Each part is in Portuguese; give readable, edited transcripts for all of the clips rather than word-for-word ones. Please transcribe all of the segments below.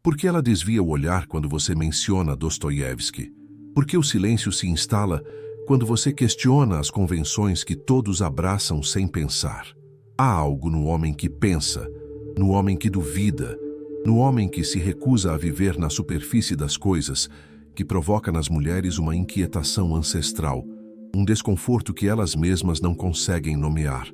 Por que ela desvia o olhar quando você menciona Dostoiévski? Por que o silêncio se instala quando você questiona as convenções que todos abraçam sem pensar? Há algo no homem que pensa, no homem que duvida, no homem que se recusa a viver na superfície das coisas, que provoca nas mulheres uma inquietação ancestral, um desconforto que elas mesmas não conseguem nomear.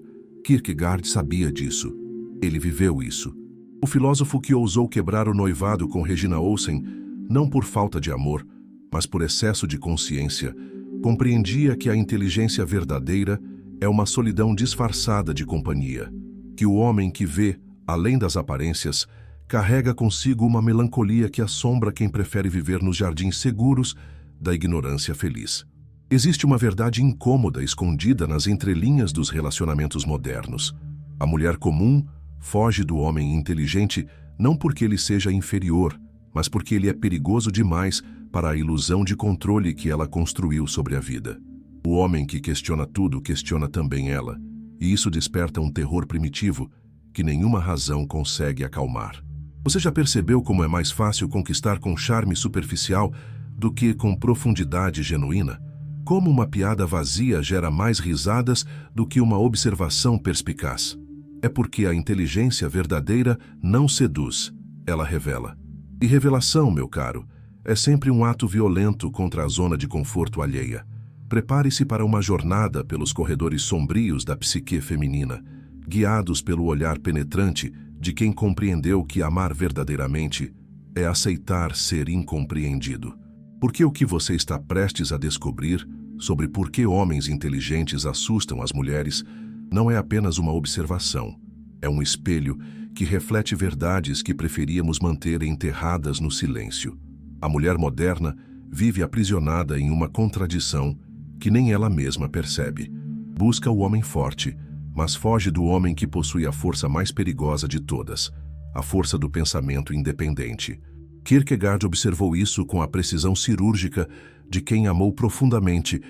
Kierkegaard sabia disso. Ele viveu isso. O filósofo que ousou quebrar o noivado com Regina Olsen, não por falta de amor, mas por excesso de consciência, compreendia que a inteligência verdadeira é uma solidão disfarçada de companhia, que o homem que vê, além das aparências, carrega consigo uma melancolia que assombra quem prefere viver nos jardins seguros da ignorância feliz. Existe uma verdade incômoda escondida nas entrelinhas dos relacionamentos modernos. A mulher comum foge do homem inteligente não porque ele seja inferior, mas porque ele é perigoso demais para a ilusão de controle que ela construiu sobre a vida. O homem que questiona tudo questiona também ela, e isso desperta um terror primitivo que nenhuma razão consegue acalmar. Você já percebeu como é mais fácil conquistar com charme superficial do que com profundidade genuína? Como uma piada vazia gera mais risadas do que uma observação perspicaz? É porque a inteligência verdadeira não seduz, ela revela. E revelação, meu caro, é sempre um ato violento contra a zona de conforto alheia. Prepare-se para uma jornada pelos corredores sombrios da psique feminina, guiados pelo olhar penetrante de quem compreendeu que amar verdadeiramente é aceitar ser incompreendido. Porque o que você está prestes a descobrir sobre por que homens inteligentes assustam as mulheres não é apenas uma observação, é um espelho que reflete verdades que preferíamos manter enterradas no silêncio. A mulher moderna vive aprisionada em uma contradição que nem ela mesma percebe. Busca o homem forte, mas foge do homem que possui a força mais perigosa de todas, a força do pensamento independente. Kierkegaard observou isso com a precisão cirúrgica de quem amou profundamente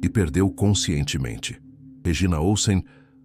e perdeu conscientemente. Regina Olsen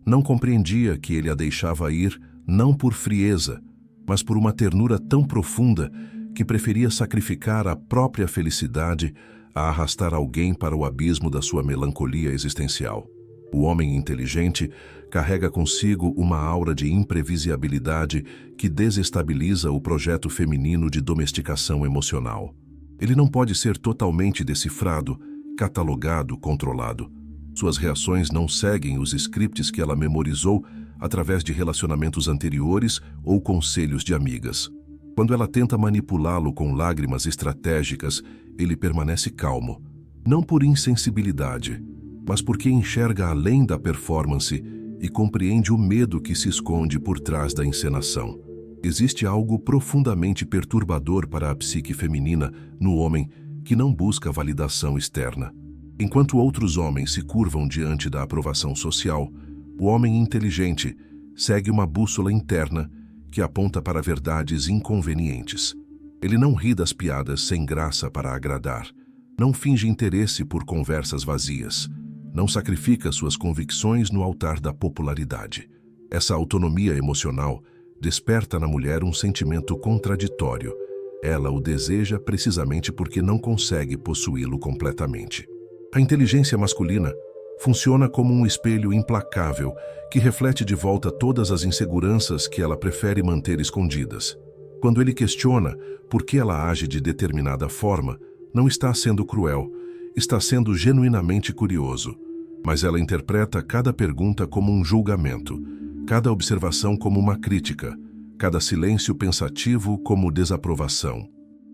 não compreendia que ele a deixava ir não por frieza, mas por uma ternura tão profunda que preferia sacrificar a própria felicidade a arrastar alguém para o abismo da sua melancolia existencial. O homem inteligente carrega consigo uma aura de imprevisibilidade que desestabiliza o projeto feminino de domesticação emocional. Ele não pode ser totalmente decifrado, catalogado, controlado. Suas reações não seguem os scripts que ela memorizou através de relacionamentos anteriores ou conselhos de amigas. Quando ela tenta manipulá-lo com lágrimas estratégicas, ele permanece calmo, não por insensibilidade, mas porque enxerga além da performance e compreende o medo que se esconde por trás da encenação. Existe algo profundamente perturbador para a psique feminina no homem que não busca validação externa. Enquanto outros homens se curvam diante da aprovação social, o homem inteligente segue uma bússola interna que aponta para verdades inconvenientes. Ele não ri das piadas sem graça para agradar, não finge interesse por conversas vazias, não sacrifica suas convicções no altar da popularidade. Essa autonomia emocional desperta na mulher um sentimento contraditório. Ela o deseja precisamente porque não consegue possuí-lo completamente. A inteligência masculina funciona como um espelho implacável que reflete de volta todas as inseguranças que ela prefere manter escondidas. Quando ele questiona por que ela age de determinada forma, não está sendo cruel, está sendo genuinamente curioso. Mas ela interpreta cada pergunta como um julgamento, cada observação como uma crítica, cada silêncio pensativo como desaprovação.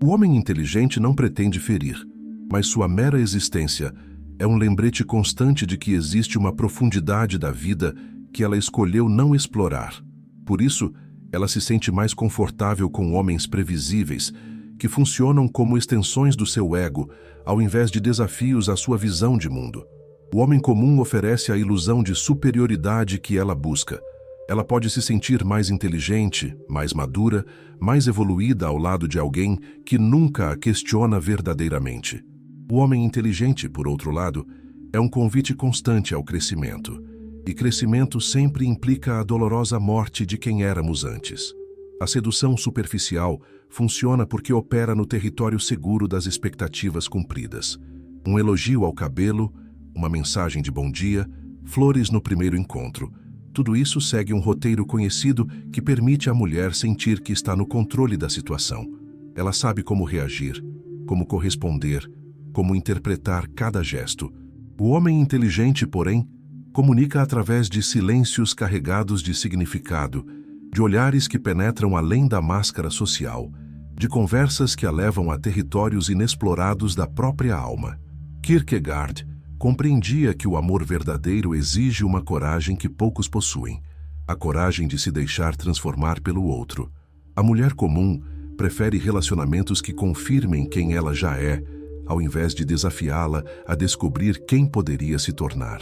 O homem inteligente não pretende ferir, mas sua mera existência é um lembrete constante de que existe uma profundidade da vida que ela escolheu não explorar. Por isso, ela se sente mais confortável com homens previsíveis, que funcionam como extensões do seu ego, ao invés de desafios à sua visão de mundo. O homem comum oferece a ilusão de superioridade que ela busca. Ela pode se sentir mais inteligente, mais madura, mais evoluída ao lado de alguém que nunca a questiona verdadeiramente. O homem inteligente, por outro lado, é um convite constante ao crescimento. E crescimento sempre implica a dolorosa morte de quem éramos antes. A sedução superficial funciona porque opera no território seguro das expectativas cumpridas. Um elogio ao cabelo, uma mensagem de bom dia, flores no primeiro encontro. Tudo isso segue um roteiro conhecido que permite à mulher sentir que está no controle da situação. Ela sabe como reagir, como corresponder, como interpretar cada gesto. O homem inteligente, porém, comunica através de silêncios carregados de significado, de olhares que penetram além da máscara social, de conversas que a levam a territórios inexplorados da própria alma. Kierkegaard compreendia que o amor verdadeiro exige uma coragem que poucos possuem, a coragem de se deixar transformar pelo outro. A mulher comum prefere relacionamentos que confirmem quem ela já é, ao invés de desafiá-la a descobrir quem poderia se tornar.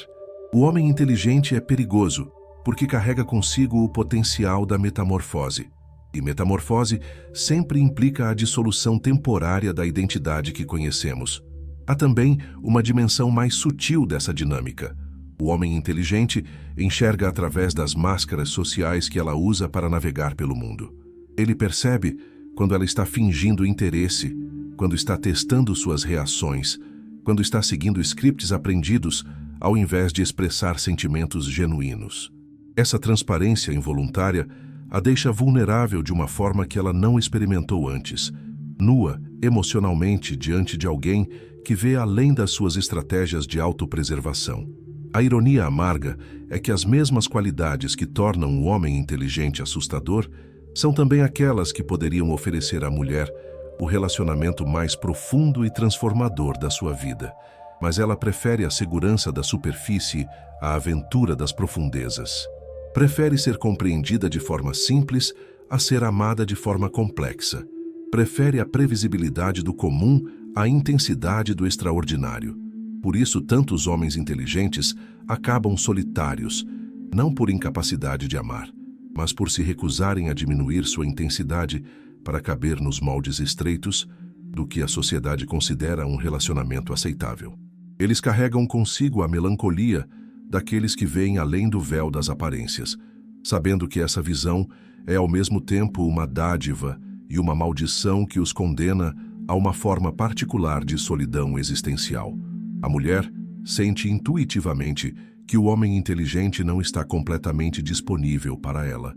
O homem inteligente é perigoso, porque carrega consigo o potencial da metamorfose. E metamorfose sempre implica a dissolução temporária da identidade que conhecemos. Há também uma dimensão mais sutil dessa dinâmica. O homem inteligente enxerga através das máscaras sociais que ela usa para navegar pelo mundo. Ele percebe quando ela está fingindo interesse, quando está testando suas reações, quando está seguindo scripts aprendidos, ao invés de expressar sentimentos genuínos. Essa transparência involuntária a deixa vulnerável de uma forma que ela não experimentou antes, nua emocionalmente diante de alguém que vê além das suas estratégias de autopreservação. A ironia amarga é que as mesmas qualidades que tornam o homem inteligente assustador são também aquelas que poderiam oferecer à mulher o relacionamento mais profundo e transformador da sua vida. Mas ela prefere a segurança da superfície à aventura das profundezas. Prefere ser compreendida de forma simples a ser amada de forma complexa. Prefere a previsibilidade do comum à intensidade do extraordinário. Por isso, tantos homens inteligentes acabam solitários, não por incapacidade de amar, mas por se recusarem a diminuir sua intensidade para caber nos moldes estreitos do que a sociedade considera um relacionamento aceitável. Eles carregam consigo a melancolia daqueles que veem além do véu das aparências, sabendo que essa visão é ao mesmo tempo uma dádiva e uma maldição que os condena a uma forma particular de solidão existencial. A mulher sente intuitivamente que o homem inteligente não está completamente disponível para ela,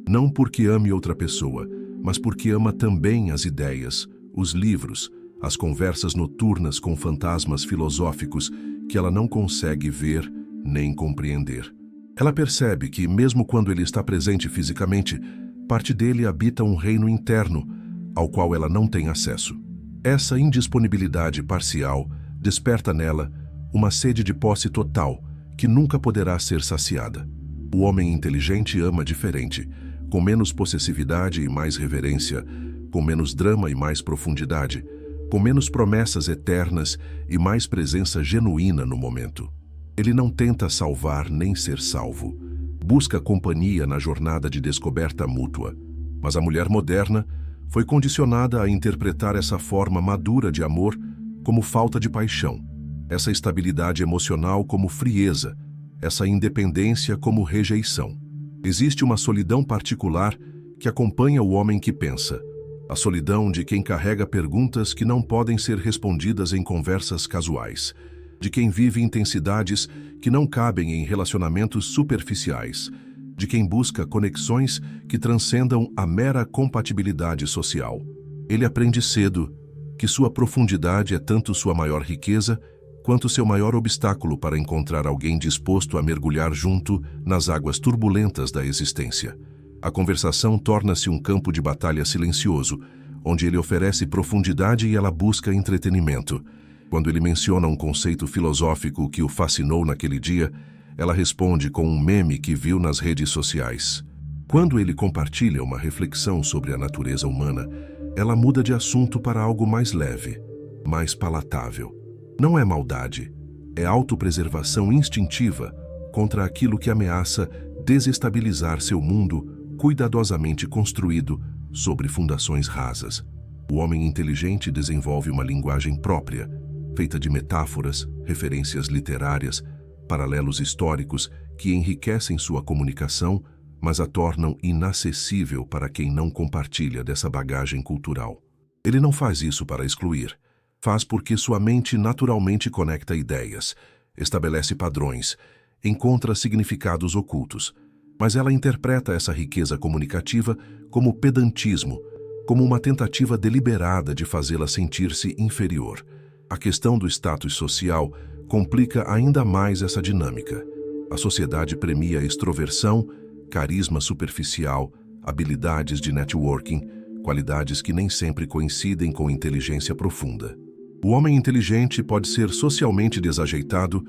não porque ame outra pessoa, mas porque ama também as ideias, os livros, as conversas noturnas com fantasmas filosóficos que ela não consegue ver nem compreender. Ela percebe que, mesmo quando ele está presente fisicamente, parte dele habita um reino interno, ao qual ela não tem acesso. Essa indisponibilidade parcial desperta nela uma sede de posse total, que nunca poderá ser saciada. O homem inteligente ama diferente, com menos possessividade e mais reverência, com menos drama e mais profundidade, com menos promessas eternas e mais presença genuína no momento. Ele não tenta salvar nem ser salvo. Busca companhia na jornada de descoberta mútua. Mas a mulher moderna foi condicionada a interpretar essa forma madura de amor como falta de paixão, essa estabilidade emocional como frieza, essa independência como rejeição. Existe uma solidão particular que acompanha o homem que pensa, a solidão de quem carrega perguntas que não podem ser respondidas em conversas casuais, de quem vive intensidades que não cabem em relacionamentos superficiais, de quem busca conexões que transcendam a mera compatibilidade social. Ele aprende cedo que sua profundidade é tanto sua maior riqueza quanto seu maior obstáculo para encontrar alguém disposto a mergulhar junto nas águas turbulentas da existência. A conversação torna-se um campo de batalha silencioso, onde ele oferece profundidade e ela busca entretenimento. Quando ele menciona um conceito filosófico que o fascinou naquele dia, ela responde com um meme que viu nas redes sociais. Quando ele compartilha uma reflexão sobre a natureza humana, ela muda de assunto para algo mais leve, mais palatável. Não é maldade, é autopreservação instintiva contra aquilo que ameaça desestabilizar seu mundo cuidadosamente construído sobre fundações rasas. O homem inteligente desenvolve uma linguagem própria, feita de metáforas, referências literárias, paralelos históricos que enriquecem sua comunicação, mas a tornam inacessível para quem não compartilha dessa bagagem cultural. Ele não faz isso para excluir. Faz porque sua mente naturalmente conecta ideias, estabelece padrões, encontra significados ocultos. Mas ela interpreta essa riqueza comunicativa como pedantismo, como uma tentativa deliberada de fazê-la sentir-se inferior. A questão do status social complica ainda mais essa dinâmica. A sociedade premia extroversão, carisma superficial, habilidades de networking, qualidades que nem sempre coincidem com inteligência profunda. O homem inteligente pode ser socialmente desajeitado,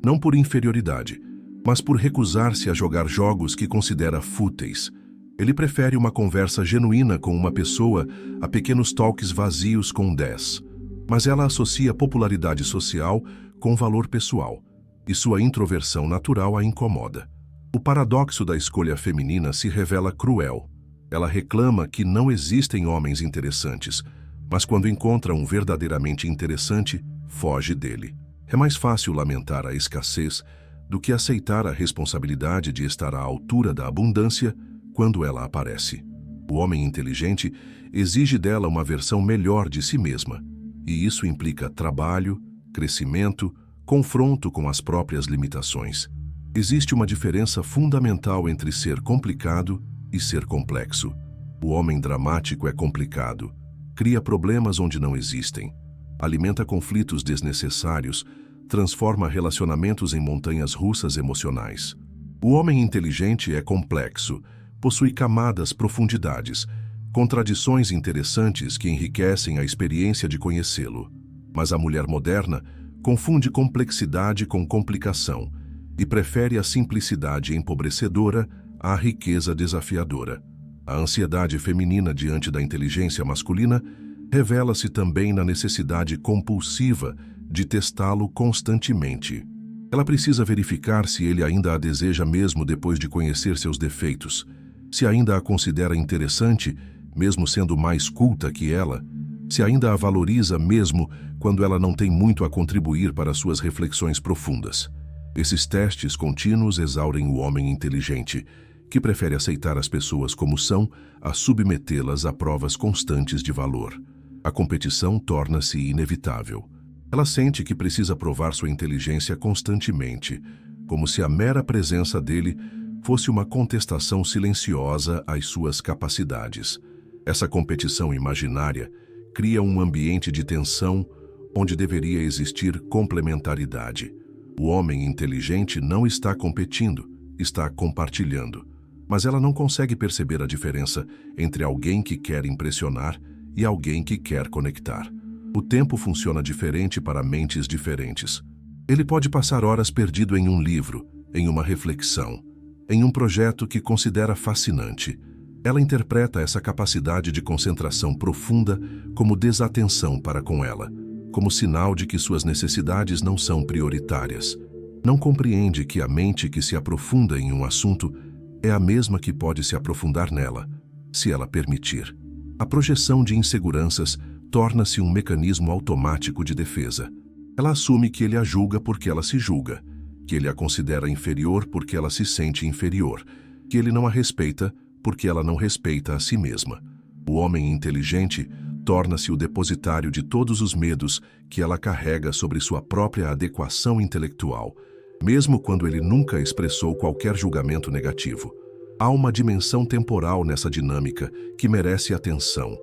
não por inferioridade, mas por recusar-se a jogar jogos que considera fúteis. Ele prefere uma conversa genuína com uma pessoa a pequenos talks vazios com 10. Mas ela associa popularidade social com valor pessoal, e sua introversão natural a incomoda. O paradoxo da escolha feminina se revela cruel. Ela reclama que não existem homens interessantes, mas quando encontra um verdadeiramente interessante, foge dele. É mais fácil lamentar a escassez do que aceitar a responsabilidade de estar à altura da abundância quando ela aparece. O homem inteligente exige dela uma versão melhor de si mesma, e isso implica trabalho, crescimento, confronto com as próprias limitações. Existe uma diferença fundamental entre ser complicado e ser complexo. O homem dramático é complicado, cria problemas onde não existem, alimenta conflitos desnecessários, transforma relacionamentos em montanhas russas emocionais. O homem inteligente é complexo, possui camadas, profundidades, contradições interessantes que enriquecem a experiência de conhecê-lo. Mas a mulher moderna confunde complexidade com complicação e prefere a simplicidade empobrecedora à riqueza desafiadora. A ansiedade feminina diante da inteligência masculina revela-se também na necessidade compulsiva de testá-lo constantemente. Ela precisa verificar se ele ainda a deseja mesmo depois de conhecer seus defeitos, se ainda a considera interessante, mesmo sendo mais culta que ela, se ainda a valoriza mesmo quando ela não tem muito a contribuir para suas reflexões profundas. Esses testes contínuos exaurem o homem inteligente, que prefere aceitar as pessoas como são a submetê-las a provas constantes de valor. A competição torna-se inevitável. Ela sente que precisa provar sua inteligência constantemente, como se a mera presença dele fosse uma contestação silenciosa às suas capacidades. Essa competição imaginária cria um ambiente de tensão onde deveria existir complementaridade. O homem inteligente não está competindo, está compartilhando. Mas ela não consegue perceber a diferença entre alguém que quer impressionar e alguém que quer conectar. O tempo funciona diferente para mentes diferentes. Ele pode passar horas perdido em um livro, em uma reflexão, em um projeto que considera fascinante. Ela interpreta essa capacidade de concentração profunda como desatenção para com ela, como sinal de que suas necessidades não são prioritárias. Não compreende que a mente que se aprofunda em um assunto é a mesma que pode se aprofundar nela, se ela permitir. A projeção de inseguranças torna-se um mecanismo automático de defesa. Ela assume que ele a julga porque ela se julga, que ele a considera inferior porque ela se sente inferior, que ele não a respeita porque ela não respeita a si mesma. O homem inteligente torna-se o depositário de todos os medos que ela carrega sobre sua própria adequação intelectual, mesmo quando ele nunca expressou qualquer julgamento negativo. Há uma dimensão temporal nessa dinâmica que merece atenção.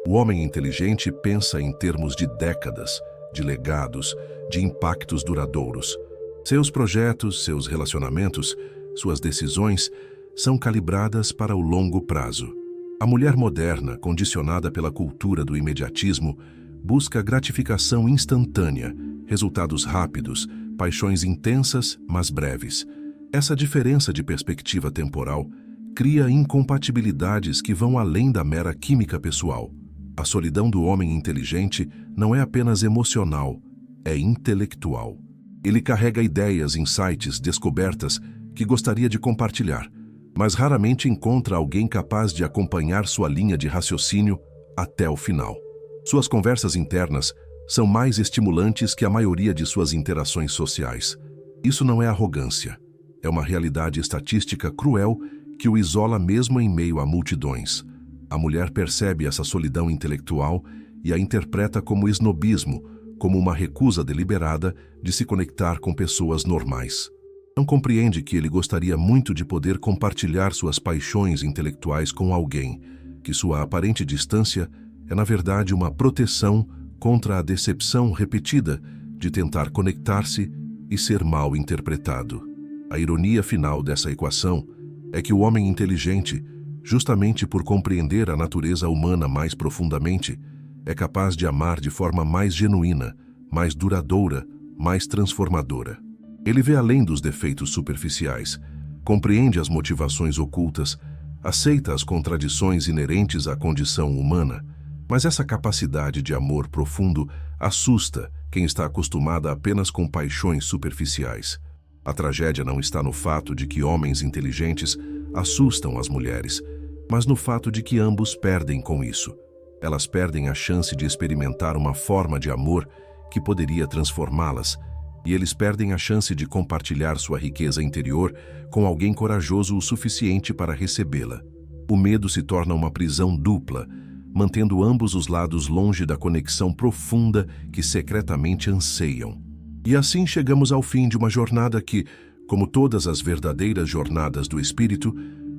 O homem inteligente pensa em termos de décadas, de legados, de impactos duradouros. Seus projetos, seus relacionamentos, suas decisões são calibradas para o longo prazo. A mulher moderna, condicionada pela cultura do imediatismo, busca gratificação instantânea, resultados rápidos, paixões intensas, mas breves. Essa diferença de perspectiva temporal cria incompatibilidades que vão além da mera química pessoal. A solidão do homem inteligente não é apenas emocional, é intelectual. Ele carrega ideias, insights, descobertas que gostaria de compartilhar, mas raramente encontra alguém capaz de acompanhar sua linha de raciocínio até o final. Suas conversas internas são mais estimulantes que a maioria de suas interações sociais. Isso não é arrogância, é uma realidade estatística cruel que o isola mesmo em meio a multidões. A mulher percebe essa solidão intelectual e a interpreta como esnobismo, como uma recusa deliberada de se conectar com pessoas normais. Não compreende que ele gostaria muito de poder compartilhar suas paixões intelectuais com alguém, que sua aparente distância é na verdade uma proteção contra a decepção repetida de tentar conectar-se e ser mal interpretado. A ironia final dessa equação é que o homem inteligente, justamente por compreender a natureza humana mais profundamente, é capaz de amar de forma mais genuína, mais duradoura, mais transformadora. Ele vê além dos defeitos superficiais, compreende as motivações ocultas, aceita as contradições inerentes à condição humana, mas essa capacidade de amor profundo assusta quem está acostumada apenas com paixões superficiais. A tragédia não está no fato de que homens inteligentes assustam as mulheres, mas no fato de que ambos perdem com isso. Elas perdem a chance de experimentar uma forma de amor que poderia transformá-las, e eles perdem a chance de compartilhar sua riqueza interior com alguém corajoso o suficiente para recebê-la. O medo se torna uma prisão dupla, mantendo ambos os lados longe da conexão profunda que secretamente anseiam. E assim chegamos ao fim de uma jornada que, como todas as verdadeiras jornadas do espírito,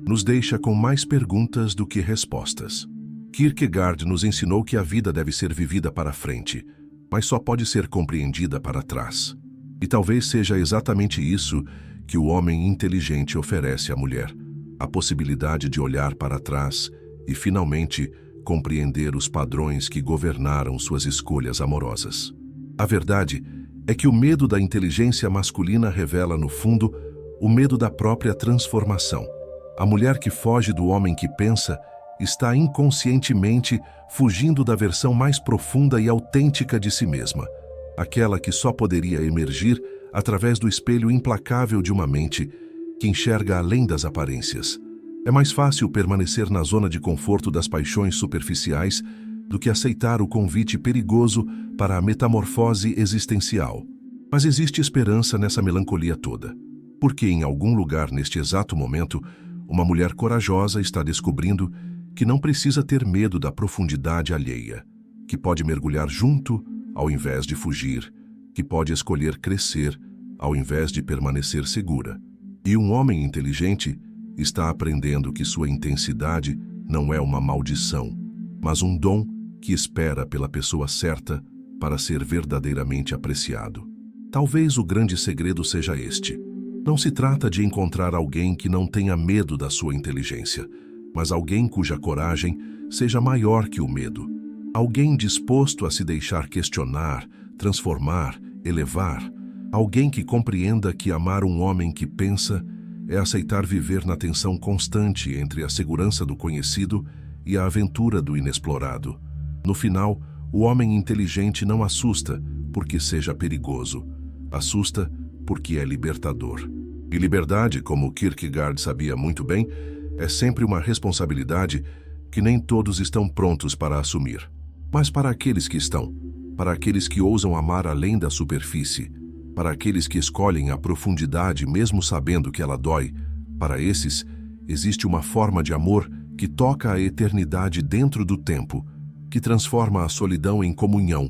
nos deixa com mais perguntas do que respostas. Kierkegaard nos ensinou que a vida deve ser vivida para frente, mas só pode ser compreendida para trás. E talvez seja exatamente isso que o homem inteligente oferece à mulher, a possibilidade de olhar para trás e, finalmente, compreender os padrões que governaram suas escolhas amorosas. A verdade é que o medo da inteligência masculina revela, no fundo, o medo da própria transformação. A mulher que foge do homem que pensa está inconscientemente fugindo da versão mais profunda e autêntica de si mesma, aquela que só poderia emergir através do espelho implacável de uma mente que enxerga além das aparências. É mais fácil permanecer na zona de conforto das paixões superficiais do que aceitar o convite perigoso para a metamorfose existencial. Mas existe esperança nessa melancolia toda, porque em algum lugar neste exato momento, uma mulher corajosa está descobrindo que não precisa ter medo da profundidade alheia, que pode mergulhar junto ao invés de fugir, que pode escolher crescer ao invés de permanecer segura. E um homem inteligente está aprendendo que sua intensidade não é uma maldição, mas um dom que espera pela pessoa certa para ser verdadeiramente apreciado. Talvez o grande segredo seja este. Não se trata de encontrar alguém que não tenha medo da sua inteligência, mas alguém cuja coragem seja maior que o medo. Alguém disposto a se deixar questionar, transformar, elevar. Alguém que compreenda que amar um homem que pensa é aceitar viver na tensão constante entre a segurança do conhecido e a aventura do inexplorado. No final, o homem inteligente não assusta porque seja perigoso. Assusta porque é libertador. E liberdade, como Kierkegaard sabia muito bem, é sempre uma responsabilidade que nem todos estão prontos para assumir. Mas para aqueles que estão, para aqueles que ousam amar além da superfície, para aqueles que escolhem a profundidade mesmo sabendo que ela dói, para esses, existe uma forma de amor que toca a eternidade dentro do tempo, que transforma a solidão em comunhão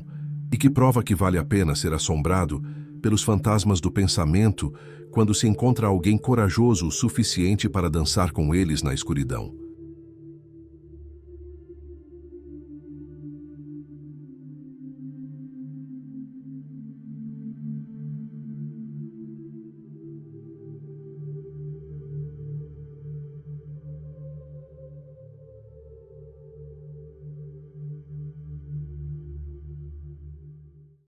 e que prova que vale a pena ser assombrado pelos fantasmas do pensamento quando se encontra alguém corajoso o suficiente para dançar com eles na escuridão.